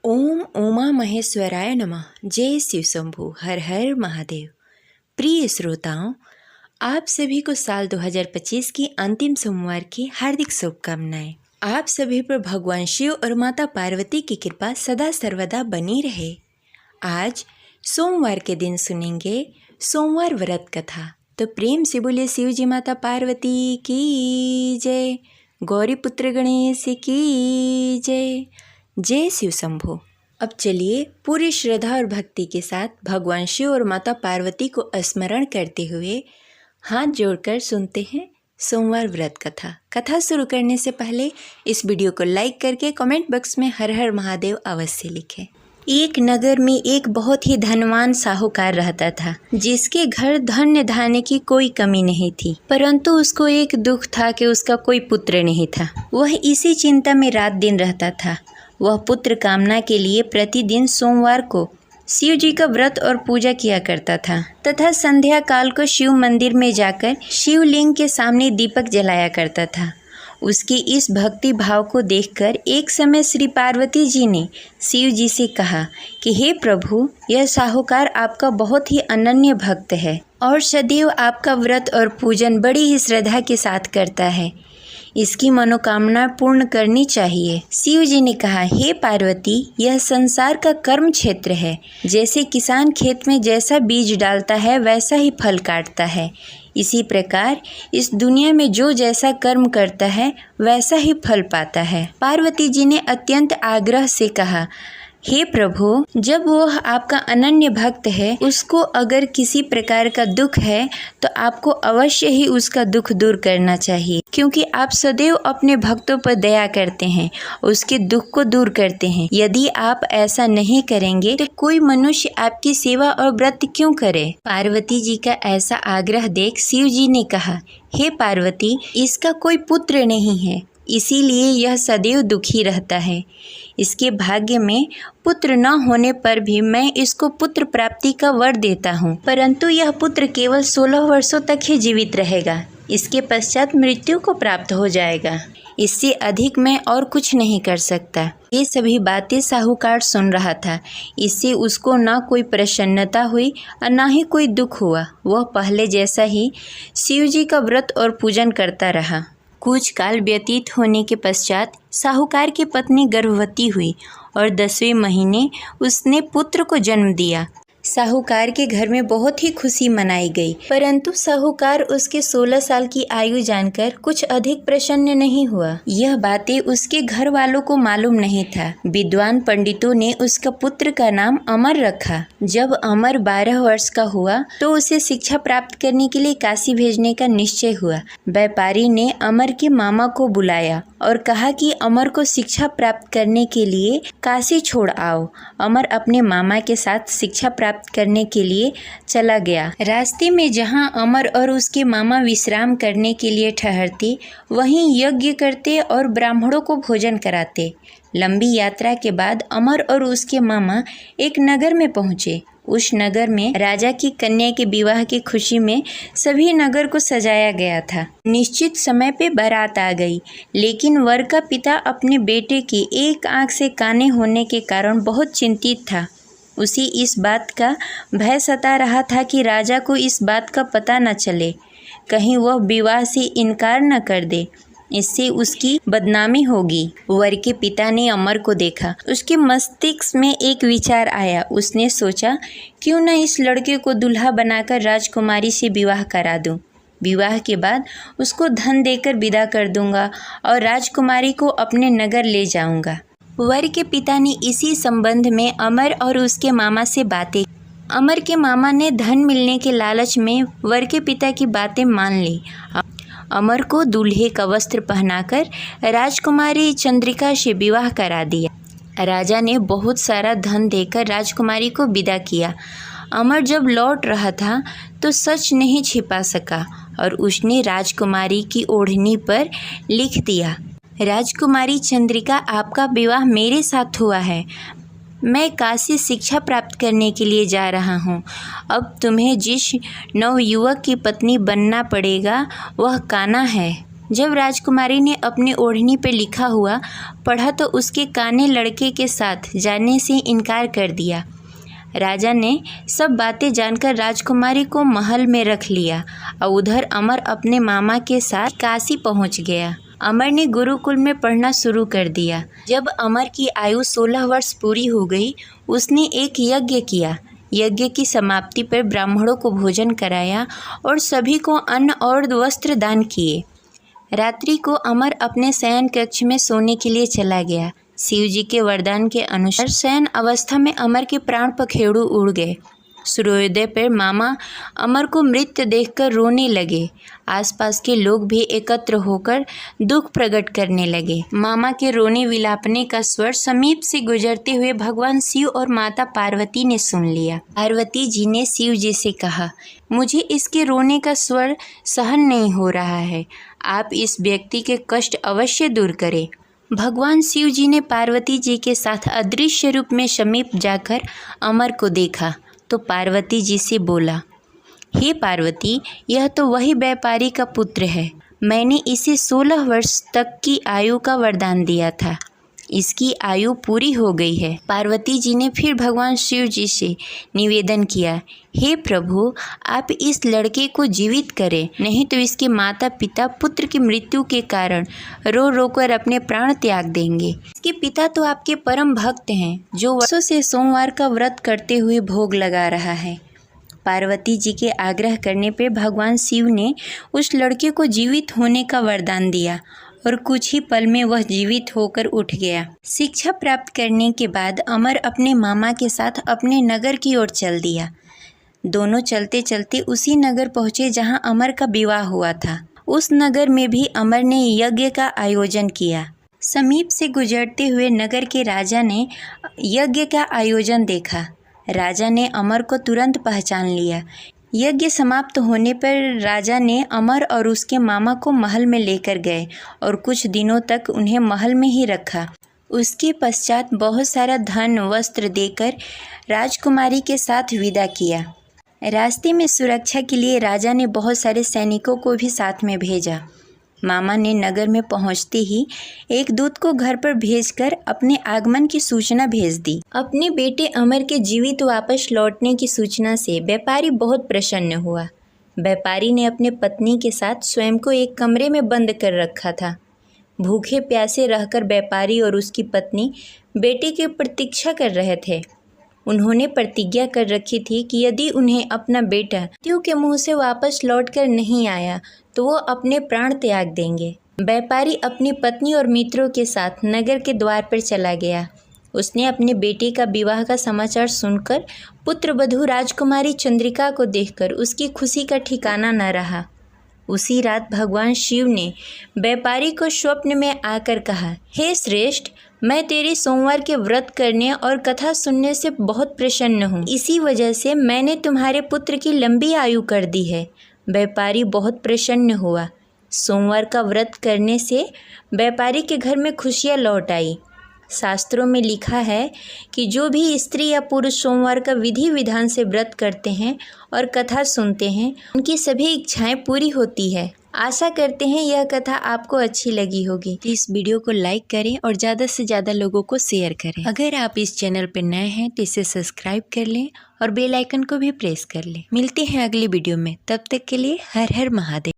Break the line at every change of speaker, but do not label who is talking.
ओम उमा महेश्वराय नमः। जय शिव शंभू। हर हर महादेव। प्रिय श्रोताओं, आप सभी को साल 2025 की अंतिम सोमवार की हार्दिक शुभकामनाएं। आप सभी पर भगवान शिव और माता पार्वती की कृपा सदा सर्वदा बनी रहे। आज सोमवार के दिन सुनेंगे सोमवार व्रत कथा। तो प्रेम से बोले शिव जी माता पार्वती की जय, गौरी पुत्र गणेश की जय। जय शिव शंभू। अब चलिए पूरी श्रद्धा और भक्ति के साथ भगवान शिव और माता पार्वती को स्मरण करते हुए हाथ जोड़कर सुनते हैं सोमवार व्रत कथा। कथा शुरू करने से पहले इस वीडियो को लाइक करके कमेंट बॉक्स में हर हर महादेव अवश्य लिखें। एक नगर में एक बहुत ही धनवान साहूकार रहता था, जिसके घर धन्य धान्य की कोई कमी नहीं थी। परंतु उसको एक दुख था कि उसका कोई पुत्र नहीं था। वह इसी चिंता में रात दिन रहता था। वह पुत्र कामना के लिए प्रतिदिन सोमवार को शिव जी का व्रत और पूजा किया करता था तथा संध्या काल को शिव मंदिर में जाकर शिवलिंग के सामने दीपक जलाया करता था। उसके इस भक्ति भाव को देखकर एक समय श्री पार्वती जी ने शिव जी से कहा कि हे प्रभु, यह साहूकार आपका बहुत ही अनन्य भक्त है और सदैव आपका व्रत और पूजन बड़ी ही श्रद्धा के साथ करता है। इसकी मनोकामना पूर्ण करनी चाहिए। शिव जी ने कहा, हे पार्वती, यह संसार का कर्म क्षेत्र है। जैसे किसान खेत में जैसा बीज डालता है वैसा ही फल काटता है, इसी प्रकार इस दुनिया में जो जैसा कर्म करता है वैसा ही फल पाता है। पार्वती जी ने अत्यंत आग्रह से कहा, हे प्रभु, जब वह आपका अनन्य भक्त है, उसको अगर किसी प्रकार का दुख है तो आपको अवश्य ही उसका दुख दूर करना चाहिए, क्योंकि आप सदैव अपने भक्तों पर दया करते हैं, उसके दुख को दूर करते हैं। यदि आप ऐसा नहीं करेंगे तो कोई मनुष्य आपकी सेवा और व्रत क्यों करे? पार्वती जी का ऐसा आग्रह देख शिव जी ने कहा, हे पार्वती, इसका कोई पुत्र नहीं है, इसीलिए यह सदैव दुखी रहता है। इसके भाग्य में पुत्र न होने पर भी मैं इसको पुत्र प्राप्ति का वर देता हूँ, परंतु यह पुत्र केवल 16 वर्षों तक ही जीवित रहेगा। इसके पश्चात मृत्यु को प्राप्त हो जाएगा। इससे अधिक मैं और कुछ नहीं कर सकता। ये सभी बातें साहूकार सुन रहा था। इससे उसको न कोई प्रसन्नता हुई और न ही कोई दुख हुआ। वह पहले जैसा ही शिव जी का व्रत और पूजन करता रहा। कुछ काल व्यतीत होने के पश्चात साहूकार की पत्नी गर्भवती हुई और 10वें महीने उसने पुत्र को जन्म दिया। साहूकार के घर में बहुत ही खुशी मनाई गई, परंतु साहूकार उसके 16 साल की आयु जानकर कुछ अधिक प्रसन्न नहीं हुआ। यह बातें उसके घर वालों को मालूम नहीं था। विद्वान पंडितों ने उसका पुत्र का नाम अमर रखा। जब अमर 12 वर्ष का हुआ तो उसे शिक्षा प्राप्त करने के लिए काशी भेजने का निश्चय हुआ। व्यापारी ने अमर के मामा को बुलाया और कहा कि अमर को शिक्षा प्राप्त करने के लिए काशी छोड़ आओ। अमर अपने मामा के साथ शिक्षा प्राप्त करने के लिए चला गया। रास्ते में जहां अमर और उसके मामा विश्राम करने के लिए ठहरते, वहीं यज्ञ करते और ब्राह्मणों को भोजन कराते। लंबी यात्रा के बाद अमर और उसके मामा एक नगर में पहुंचे। उस नगर में राजा की कन्या के विवाह की खुशी में सभी नगर को सजाया गया था। निश्चित समय पे बारात आ गई, लेकिन वर का पिता अपने बेटे की एक आंख से काने होने के कारण बहुत चिंतित था। उसे इस बात का भय सता रहा था कि राजा को इस बात का पता न चले, कहीं वह विवाह से इनकार न कर दे, इससे उसकी बदनामी होगी। वर के पिता ने अमर को देखा। उसके मस्तिष्क में एक विचार आया। उसने सोचा, क्यों न इस लड़के को दूल्हा बनाकर राजकुमारी से विवाह करा दूं। विवाह के बाद उसको धन देकर विदा कर दूंगा और राजकुमारी को अपने नगर ले जाऊंगा। वर के पिता ने इसी संबंध में अमर और उसके मामा से बातें। अमर के मामा ने धन मिलने के लालच में वर के पिता की बातें मान ली। अमर को दूल्हे का वस्त्र पहनाकर राजकुमारी चंद्रिका से विवाह करा दिया। राजा ने बहुत सारा धन देकर राजकुमारी को विदा किया। अमर जब लौट रहा था तो सच नहीं छिपा सका और उसने राजकुमारी की ओढ़नी पर लिख दिया, राजकुमारी चंद्रिका, आपका विवाह मेरे साथ हुआ है। मैं काशी शिक्षा प्राप्त करने के लिए जा रहा हूँ। अब तुम्हें जिस नवयुवक की पत्नी बनना पड़ेगा वह कान्हा है। जब राजकुमारी ने अपनी ओढ़नी पर लिखा हुआ पढ़ा तो उसके काने लड़के के साथ जाने से इनकार कर दिया। राजा ने सब बातें जानकर राजकुमारी को महल में रख लिया और उधर अमर अपने मामा के साथ काशी पहुंच गया। अमर ने गुरुकुल में पढ़ना शुरू कर दिया। जब अमर की आयु 16 वर्ष पूरी हो गई, उसने एक यज्ञ किया। यज्ञ की समाप्ति पर ब्राह्मणों को भोजन कराया और सभी को अन्न और वस्त्र दान किए। रात्रि को अमर अपने शयन कक्ष में सोने के लिए चला गया। शिव जी के वरदान के अनुसार शयन अवस्था में अमर के प्राण पखेरु उड़ गए। सूर्योदय पर मामा अमर को मृत देखकर रोने लगे। आसपास के लोग भी एकत्र होकर दुख प्रकट करने लगे। मामा के रोने विलापने का स्वर समीप से गुजरते हुए भगवान शिव और माता पार्वती ने सुन लिया। पार्वती जी ने शिव जी से कहा, मुझे इसके रोने का स्वर सहन नहीं हो रहा है, आप इस व्यक्ति के कष्ट अवश्य दूर करें। भगवान शिव जी ने पार्वती जी के साथ अदृश्य रूप में समीप जाकर अमर को देखा तो पार्वती जी से बोला, हे पार्वती, यह तो वही व्यापारी का पुत्र है। मैंने इसे 16 वर्ष तक की आयु का वरदान दिया था। इसकी आयु पूरी हो गई है। पार्वती जी ने फिर भगवान शिव जी से निवेदन किया, हे प्रभु, आप इस लड़के को जीवित करें, नहीं तो इसके माता पिता पुत्र की मृत्यु के कारण रो रो कर अपने प्राण त्याग देंगे। इसके पिता तो आपके परम भक्त हैं, जो वर्षों से सोमवार का व्रत करते हुए भोग लगा रहा है। पार्वती जी के आग्रह करने पर भगवान शिव ने उस लड़के को जीवित होने का वरदान दिया और कुछ ही पल में वह जीवित होकर उठ गया। शिक्षा प्राप्त करने के बाद अमर अपने मामा के साथ अपने नगर की ओर चल दिया। दोनों चलते चलते उसी नगर पहुँचे जहाँ अमर का विवाह हुआ था। उस नगर में भी अमर ने यज्ञ का आयोजन किया। समीप से गुजरते हुए नगर के राजा ने यज्ञ का आयोजन देखा। राजा ने अमर को तुरंत पहचान लिया। यज्ञ समाप्त होने पर राजा ने अमर और उसके मामा को महल में लेकर गए और कुछ दिनों तक उन्हें महल में ही रखा। उसके पश्चात बहुत सारा धन वस्त्र देकर राजकुमारी के साथ विदा किया। रास्ते में सुरक्षा के लिए राजा ने बहुत सारे सैनिकों को भी साथ में भेजा। मामा ने नगर में पहुंचते ही एक दूत को घर पर भेजकर अपने आगमन की सूचना भेज दी। अपने बेटे अमर के जीवित वापस लौटने की सूचना से व्यापारी बहुत प्रसन्न हुआ। व्यापारी ने अपने पत्नी के साथ स्वयं को एक कमरे में बंद कर रखा था। भूखे प्यासे रहकर व्यापारी और उसकी पत्नी बेटे की प्रतीक्षा कर रहे थे। उन्होंने प्रतिज्ञा कर रखी थी कि यदि उन्हें अपना बेटा मृत्यु के मुंह से वापस लौटकर नहीं आया तो वो अपने प्राण त्याग देंगे। व्यापारी अपनी पत्नी और मित्रों के साथ नगर के द्वार पर चला गया। उसने अपने बेटे का विवाह का समाचार सुनकर पुत्रवधू राजकुमारी चंद्रिका को देखकर उसकी खुशी का ठिकाना न रहा। उसी रात भगवान शिव ने व्यापारी को स्वप्न में आकर कहा, हे श्रेष्ठ, मैं तेरी सोमवार के व्रत करने और कथा सुनने से बहुत प्रसन्न हूँ। इसी वजह से मैंने तुम्हारे पुत्र की लंबी आयु कर दी है। व्यापारी बहुत प्रसन्न हुआ। सोमवार का व्रत करने से व्यापारी के घर में खुशियाँ लौट आई। शास्त्रों में लिखा है कि जो भी स्त्री या पुरुष सोमवार का विधि विधान से व्रत करते हैं और कथा सुनते हैं, उनकी सभी इच्छाएं पूरी होती है। आशा करते हैं यह कथा आपको अच्छी लगी होगी। तो इस वीडियो को लाइक करें और ज़्यादा से ज़्यादा लोगों को शेयर करें। अगर आप इस चैनल पर नए हैं तो इसे सब्सक्राइब कर लें और बेल आइकन को भी प्रेस कर लें। मिलते हैं अगली वीडियो में, तब तक के लिए हर हर महादेव।